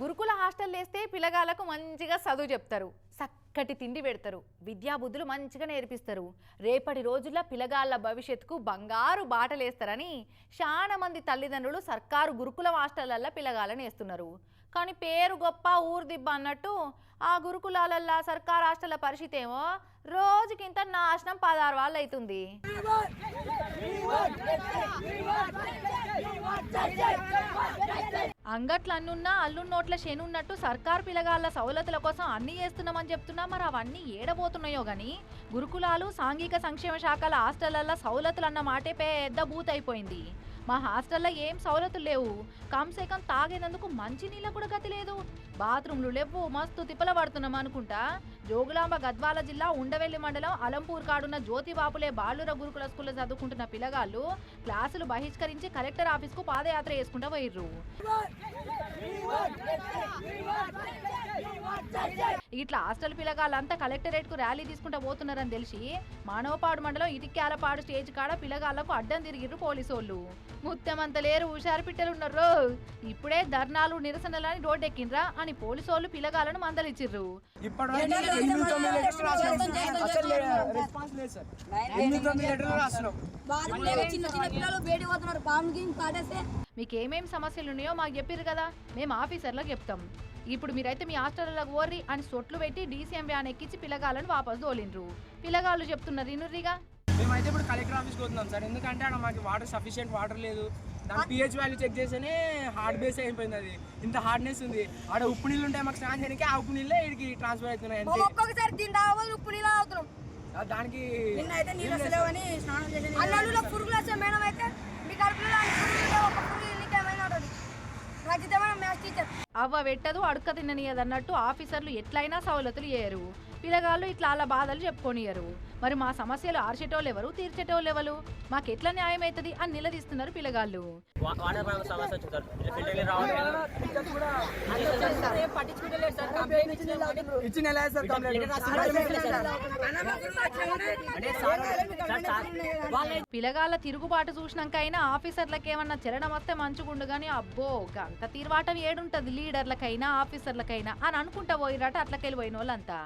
గురుకుల హాస్టల్ వేస్తే పిల్లగాళ్ళకు మంచిగా చదువు చెప్తారు, చక్కటి తిండి పెడతారు, విద్యాబుద్ధులు మంచిగా నేర్పిస్తారు. రేపటి రోజుల్లో పిల్లగాళ్ళ భవిష్యత్తుకు బంగారు బాటలేస్తారని చాలా మంది తల్లిదండ్రులు సర్కారు గురుకుల హాస్టళ్లలో పిల్లగాళ్ళని వేస్తున్నారు. కానీ పేరు గొప్ప ఊరు దిబ్బ అన్నట్టు ఆ గురుకులాలల్లో సర్కారు హాస్టళ్ల పరిస్థితి ఏమో రోజుకింత నాశనం 16 వాళ్ళు అవుతుంది. అంగట్లు అన్నున్నా అల్లున్నోట్ల శనున్నట్టు సర్కారు పిల్లగాళ్ళ సౌలతుల కోసం అన్ని చేస్తున్నామని చెప్తున్నా, మరి అవన్నీ ఏడబోతున్నాయో గాని గురుకులాలు సాంఘిక సంక్షేమ శాఖల హాస్టళ్లలో సౌలతులు అన్న మాటే పెద్ద బూత్ అయిపోయింది. మా హాస్టల్లో ఏం సౌలతులు లేవు, కమ్సేకం తాగేందుకు మంచి నీళ్ళ కూడా గతి లేదు, బాత్రూమ్లు లేవు, మస్తు తిప్పల పడుతున్నాం అనుకుంటా జోగులాంబ గద్వాల జిల్లా ఉండవెల్లి మండలం అలంపూర్ కాడున్న జ్యోతిబాపులే బాలుర గురుకుల స్కూల్లో చదువుకుంటున్న పిల్లగాళ్ళు క్లాసులు బహిష్కరించి కలెక్టర్ ఆఫీస్కు పాదయాత్ర చేసుకుంటూ పోయిర్రు. ఇట్లా హాస్టల్ పిల్లగాళ్ళంతా కలెక్టరేట్ కు ర్యాలీ తీసుకుంటూ పోతున్నారని తెలిసి మానవపాడు మండలం ఇటిక్యాలపాడు స్టేజ్ కాడ పిల్లగాళ్లకు అడ్డం తిరిగిర్రు పోలీసోళ్ళు. ముత్తమంత లేరు, హుషారు పిట్టలున్నారు, ఇప్పుడే ధర్నాలు నిరసనలని రోడ్డెక్కిండ్రా అని పోలీసోళ్ళు పిల్లగాళ్ళను మందలిచ్చిర్రు. మీకేమేం సమస్యలు ఉన్నాయో మాకు చెప్పిర్రు కదా, మేము ఆఫీసర్లకు చెప్తాం. ఇప్పుడు మీరైతే మీ హాస్టల్లోకి ఓర్రి అని సొట్లు పెట్టి డీసీఎం వ్యాన్ ఎక్కించి పిల్లగాళ్ళను వాపసు తోలిండ్రు. పిల్లగాళ్ళు చెప్తున్నారు ఇనుర్రిగా. మేమైతే ఇప్పుడు కలెక్టర్ ఆఫీస్కి పోతున్నాం సార్, ఎందుకంటే అక్కడ మాకు వాటర్ సఫిషియెంట్ వాటర్ లేదు. దాని పిహెచ్ వాల్యూ చెక్ చేస్తేనే హార్డ్ బేస్ అయిపోయింది, అది ఇంత హార్డ్నెస్ ఉంది. ఆడ ఉప్పు నీళ్ళు ఉంటాయి మాకు స్నానం చేయడానికి, ఆ ఉప్పు నీళ్ళే ఇక్కడికి ట్రాన్స్ఫర్ అవుతున్నాయి. దానికి అవ్వ పెట్టదు అడుక్క తిన్ననియదన్నట్టు ఆఫీసర్లు ఎట్లయినా సౌలతులు చేయరు. పిల్లగాళ్ళు ఇట్లా అలా బాధలు చెప్పుకోనియరు. మరి మా సమస్యలు ఆర్చేటోళ్ళు ఎవరు, తీర్చేటోళ్ళు ఎవరు, మాకెట్లా న్యాయం అవుతుంది అని నిలదీస్తున్నారు పిల్లగాళ్ళు. పిల్లగాళ్ళ తిరుగుబాటు చూసినాకైనా ఆఫీసర్లకేమన్నా చెరడం వస్తే మంచుగుండు గాని అబ్బో గంత తీర్వాటం ఏడుంటది లీడర్లకైనా ఆఫీసర్లకైనా అని అనుకుంటా పోయిరాట అట్లకెళ్ళి పోయిన వాళ్ళంతా.